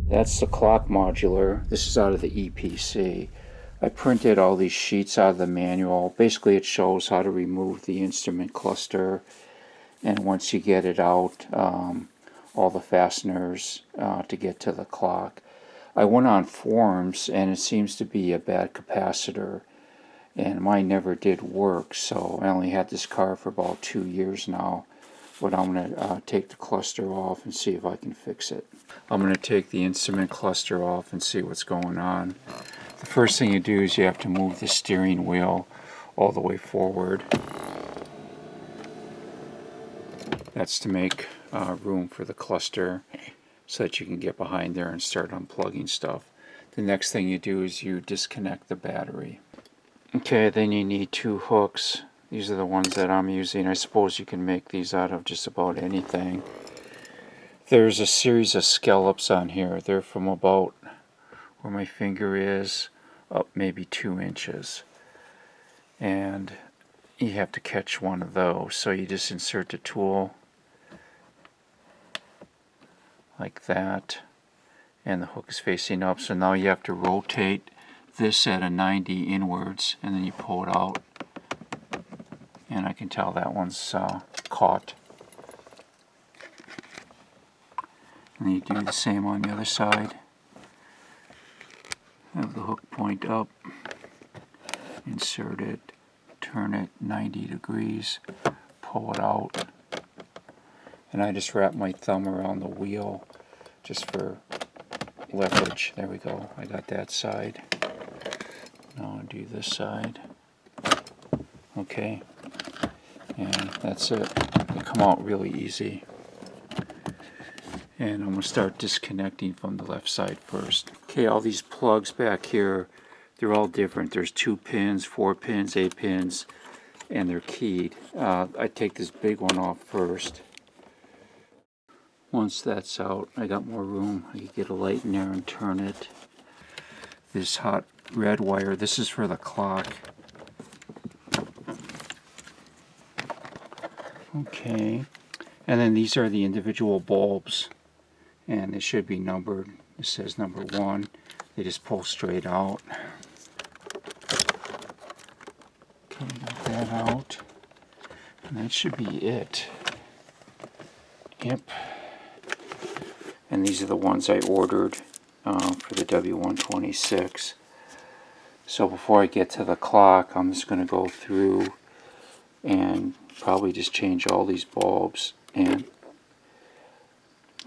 That's the clock modular. This is out of the EPC. I printed all these sheets out of the manual. Basically it shows how to remove the instrument cluster, and once you get it out, all the fasteners to get to the clock. I went on forums and it seems to be a bad capacitor, and mine never did work, so I only had this car for about 2 years now. But I'm going to take the cluster off and see if I can fix it. I'm going to take the instrument cluster off and see what's going on. The first thing you do is you have to move the steering wheel all the way forward. That's to make room for the cluster so that you can get behind there and start unplugging stuff. The next thing you do is you disconnect the battery. Okay, then you need 2 hooks. These are the ones that I'm using. I suppose you can make these out of just about anything. There's a series of scallops on here. They're from about where my finger is up maybe 2 inches. And you have to catch one of those. So you just insert the tool like that. And the hook is facing up. So now you have to rotate this at a 90 inwards, and then you pull it out. And I can tell that one's caught. And then you do the same on the other side. Have the hook point up, insert it, turn it 90 degrees, pull it out. And I just wrap my thumb around the wheel just for leverage. There we go. I got that side. Now I'll do this side. Okay. And that's it. They come out really easy. And I'm going to start disconnecting from the left side first. Okay, all these plugs back here, they're all different. There's 2 pins, 4 pins, 8 pins, and they're keyed. I take this big one off first. Once that's out, I got more room. I can get a light in there and turn it. This hot red wire, this is for the clock. Okay, and then these are the individual bulbs, and they should be numbered. It says number 1. They just pull straight out. Okay, got that out, and that should be it. Yep. And these are the ones I ordered for the W126. So before I get to the clock, I'm just going to go through and probably just change all these bulbs. And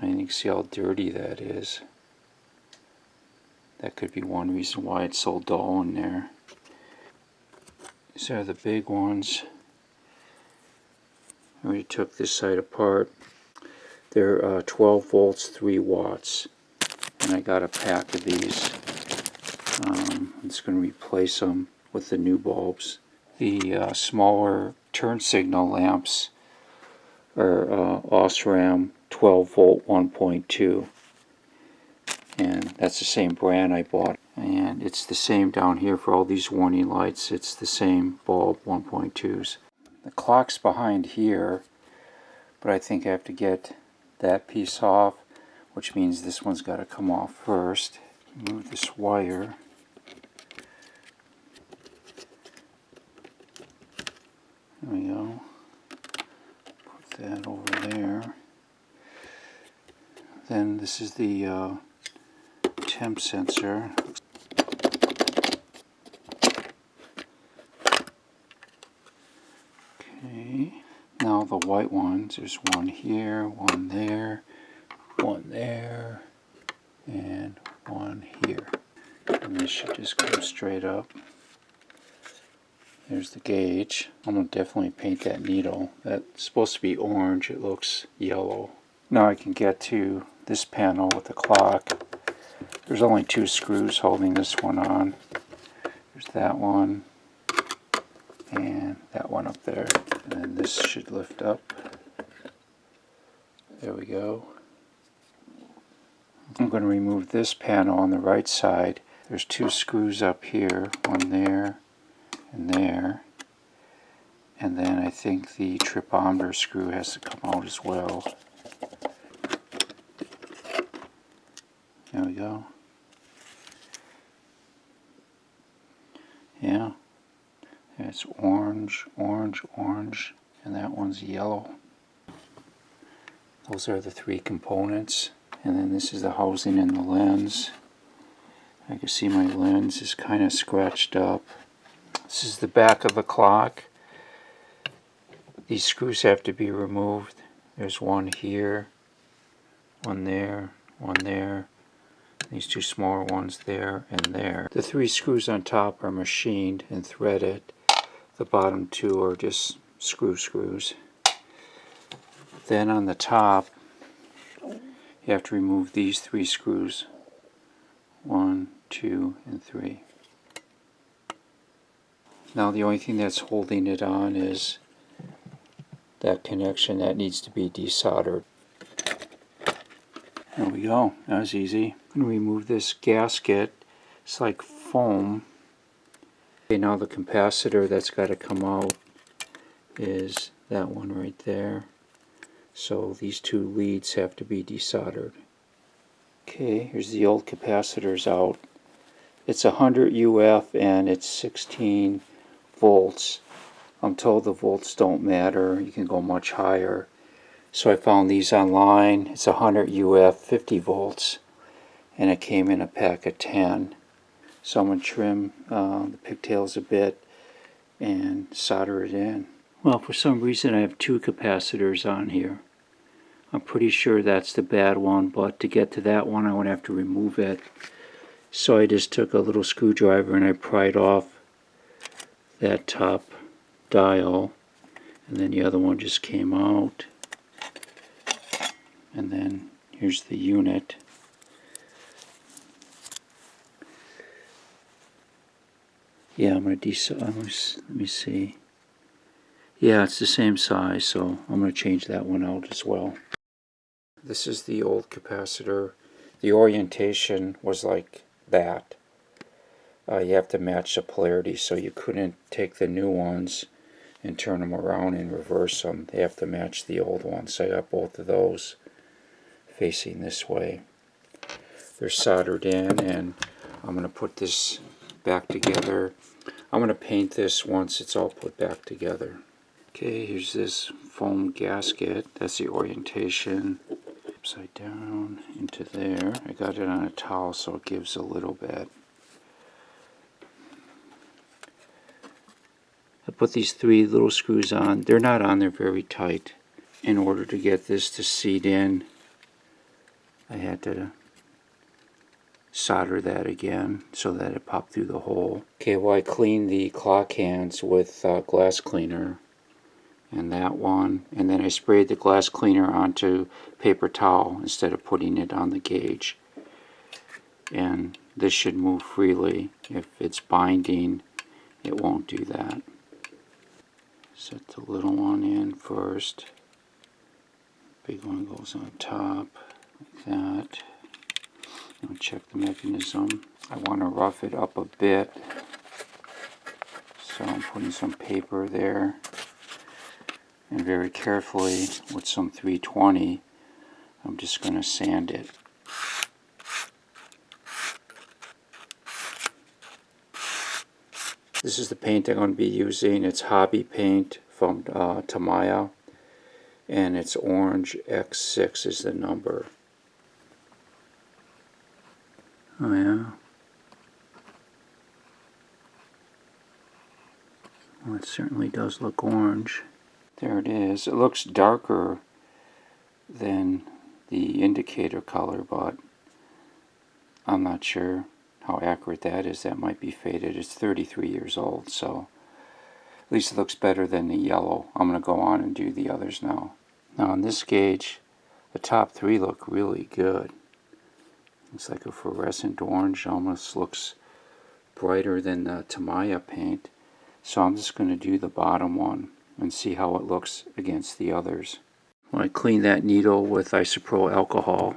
you can see how dirty that is. That could be one reason why it's so dull in there. These are the big ones. I already took this side apart. They're 12 volts, 3 watts. And I got a pack of these. I'm just going to replace them with the new bulbs. The smaller turn signal lamps are Osram 12 volt 1.2. And that's the same brand I bought. And it's the same down here for all these warning lights. It's the same bulb 1.2s. The clock's behind here, but I think I have to get that piece off, which means this one's got to come off first. Move this wire. There we go. Put that over there. Then this is the temp sensor. Okay. Now the white ones. There's one here, one there, and one here. And this should just come straight up. There's the gauge. I'm going to definitely paint that needle. That's supposed to be orange. It looks yellow. Now I can get to this panel with the clock. There's only 2 screws holding this one on. There's that one and that one up there. And then this should lift up. There we go. I'm going to remove this panel on the right side. There's 2 screws up here, one there and there. And then I think the tripometer screw has to come out as well. There we go. Yeah, it's orange, orange, orange, and that one's yellow. Those are the three components. And then this is the housing and the lens. I can see my lens is kind of scratched up. This is the back of the clock. These screws have to be removed. There's one here, one there, one there. These two smaller ones there and there. The three screws on top are machined and threaded. The bottom two are just screws. Then on the top, you have to remove these three screws. 1, 2, and 3. Now the only thing that's holding it on is that connection that needs to be desoldered. There we go. That was easy. I'm going to remove this gasket. It's like foam. Okay, now the capacitor that's got to come out is that one right there. So these two leads have to be desoldered. Okay, here's the old capacitors out. It's 100 UF and it's 16 volts. I'm told the volts don't matter. You can go much higher. So I found these online. It's 100 UF, 50 volts, and it came in a pack of 10. So I'm going to trim the pigtails a bit and solder it in. Well, for some reason I have two capacitors on here. I'm pretty sure that's the bad one, but to get to that one I would have to remove it. So I just took a little screwdriver and I pried off that top dial, and then the other one just came out. And then here's the unit. Yeah, I'm going to let me see. Yeah, it's the same size, so I'm going to change that one out as well. This is the old capacitor. The orientation was like that. You have to match the polarity, so you couldn't take the new ones and turn them around and reverse them. They have to match the old ones. So I got both of those facing this way. They're soldered in, and I'm going to put this back together. I'm going to paint this once it's all put back together. Okay, here's this foam gasket. That's the orientation. Upside down into there. I got it on a towel so it gives a little bit. I put these three little screws on. They're not on there very tight. In order to get this to seat in, I had to solder that again so that it popped through the hole. Okay, well I cleaned the clock hands with glass cleaner and that one, and then I sprayed the glass cleaner onto paper towel instead of putting it on the gauge. And this should move freely. If it's binding, it won't do that. Set the little one in first. Big one goes on top, like that. I'll check the mechanism. I want to rough it up a bit. So I'm putting some paper there. And very carefully, with some 320, I'm just going to sand it. This is the paint I'm going to be using. It's hobby paint from Tamiya, and it's orange X6 is the number. Oh yeah. Well, it certainly does look orange. There it is. It looks darker than the indicator color, but I'm not sure how accurate that is. That might be faded. It's 33 years old, so at least it looks better than the yellow. I'm going to go on and do the others now. Now on this gauge, the top three look really good. It's like a fluorescent orange. Almost looks brighter than the Tamiya paint. So I'm just going to do the bottom one and see how it looks against the others. Well, I cleaned that needle with isopropyl alcohol,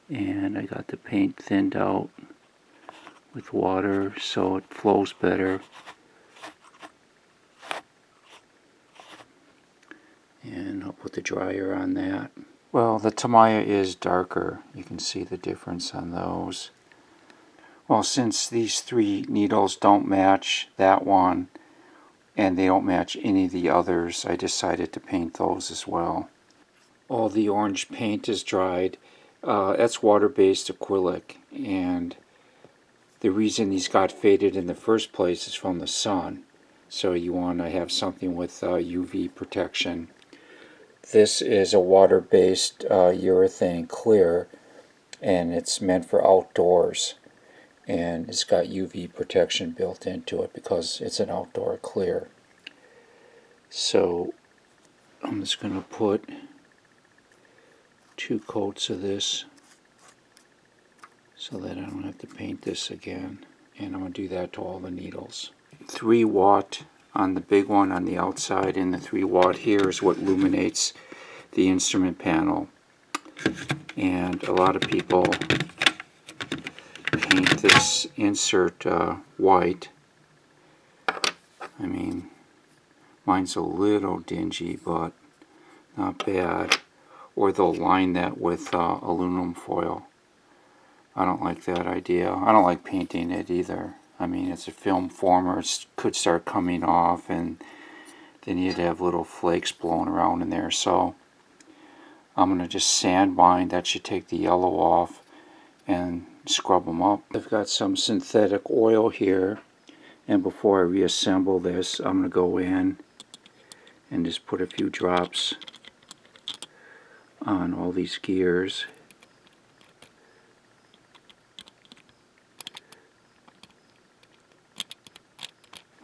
and I got the paint thinned out with water so it flows better. And I'll put the dryer on that. Well, the Tamiya is darker. You can see the difference on those. Well, since these three needles don't match that one, and they don't match any of the others, I decided to paint those as well. All the orange paint is dried. That's water-based acrylic, and the reason these got faded in the first place is from the sun. So you want to have something with UV protection. This is a water-based urethane clear, and it's meant for outdoors. And it's got UV protection built into it because it's an outdoor clear. So I'm just going to put 2 coats of this so that I don't have to paint this again. And I'm going to do that to all the needles. 3 watt on the big one on the outside, and the 3 watt here is what illuminates the instrument panel. And a lot of people paint this insert white. I mean, mine's a little dingy, but not bad. Or they'll line that with aluminum foil. I don't like that idea. I don't like painting it either. I mean, it's a film former. It could start coming off, and then you'd have little flakes blowing around in there. So I'm going to just sand bind. That should take the yellow off and scrub them up. I've got some synthetic oil here, and before I reassemble this, I'm going to go in and just put a few drops on all these gears.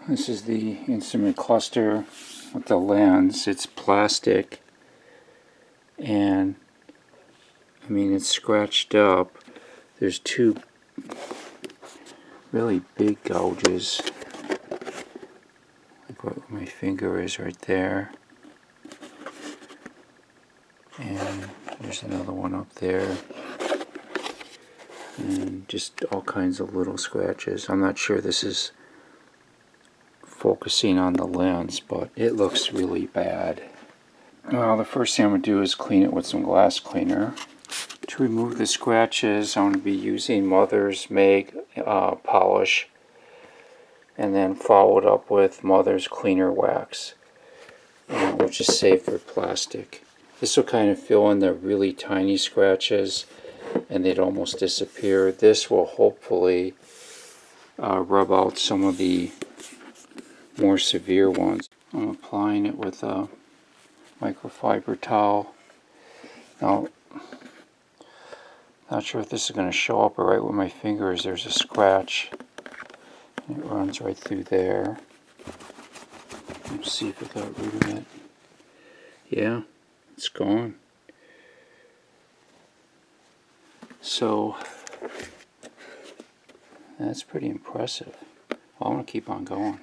This is the instrument cluster with the lens. It's plastic, and I mean, it's scratched up. There's 2 really big gouges, like what my finger is right there, and there's another one up there, and just all kinds of little scratches. I'm not sure this is focusing on the lens, but it looks really bad. Well, the first thing I'm going to do is clean it with some glass cleaner. To remove the scratches, I'm going to be using Mother's Mag polish, and then follow it up with Mother's Cleaner Wax, which is safe for plastic. This will kind of fill in the really tiny scratches, and they'd almost disappear. This will hopefully rub out some of the more severe ones. I'm applying it with a microfiber towel. Now, not sure if this is going to show up, but right where my finger is, there's a scratch. It runs right through there. Let's see if I got rid of it. Yeah, it's gone. So, that's pretty impressive. Well, I'm going to keep on going.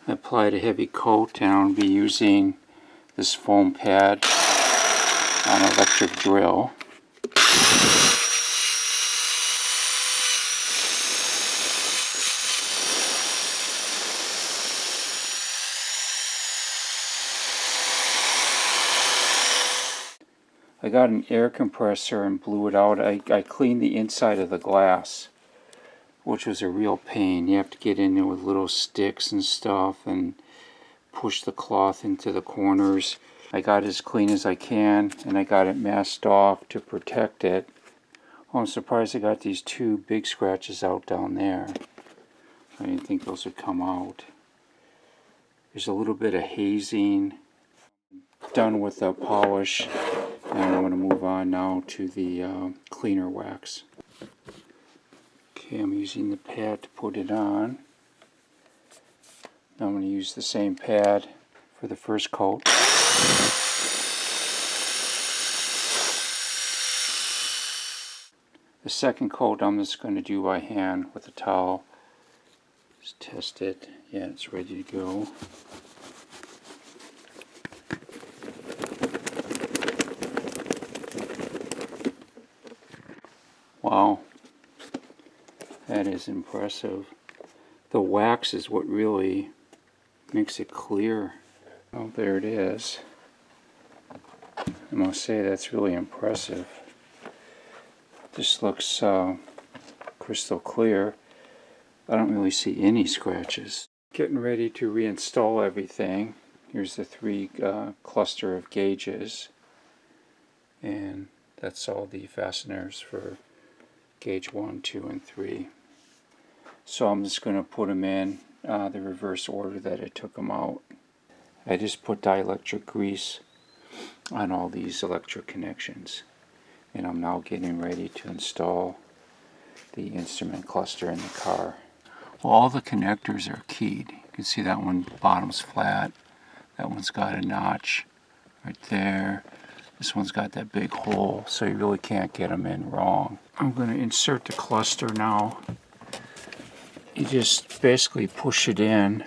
I applied a heavy coat, and I'll be using this foam pad on an electric drill. I got an air compressor and blew it out. I cleaned the inside of the glass, which was a real pain. You have to get in there with little sticks and stuff and push the cloth into the corners. I got it as clean as I can, and I got it masked off to protect it. Oh, I'm surprised I got these 2 big scratches out down there. I didn't think those would come out. There's a little bit of hazing. Done with the polish, and I'm going to move on now to the cleaner wax. Okay, I'm using the pad to put it on. Now I'm going to use the same pad for the first coat. The second coat I'm just going to do by hand with a towel. Just test it. Yeah, it's ready to go. Wow, that is impressive. The wax is what really makes it clear. Oh, there it is. I'm must say that's really impressive. This looks crystal clear. I don't really see any scratches. Getting ready to reinstall everything. Here's the 3 cluster of gauges, and that's all the fasteners for gauge 1, 2, and 3. So I'm just going to put them in the reverse order that I took them out. I just put dielectric grease on all these electric connections, and I'm now getting ready to install the instrument cluster in the car. Well, all the connectors are keyed. You can see that one bottom's flat. That one's got a notch right there. This one's got that big hole, so you really can't get them in wrong. I'm going to insert the cluster now. You just basically push it in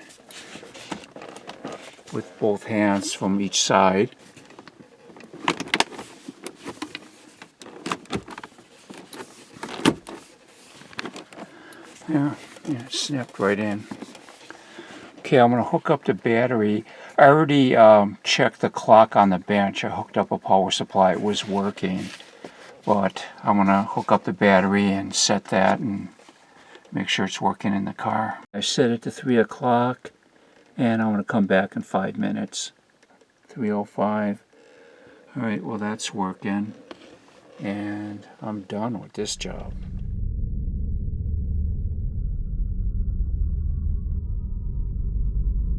with both hands from each side. Yeah, it snapped right in. Okay, I'm going to hook up the battery. I already checked the clock on the bench. I hooked up a power supply. It was working. But I'm going to hook up the battery and set that and make sure it's working in the car. I set it to 3 o'clock, and I'm going to come back in 5 minutes. 3:05. Alright, well that's working. And I'm done with this job.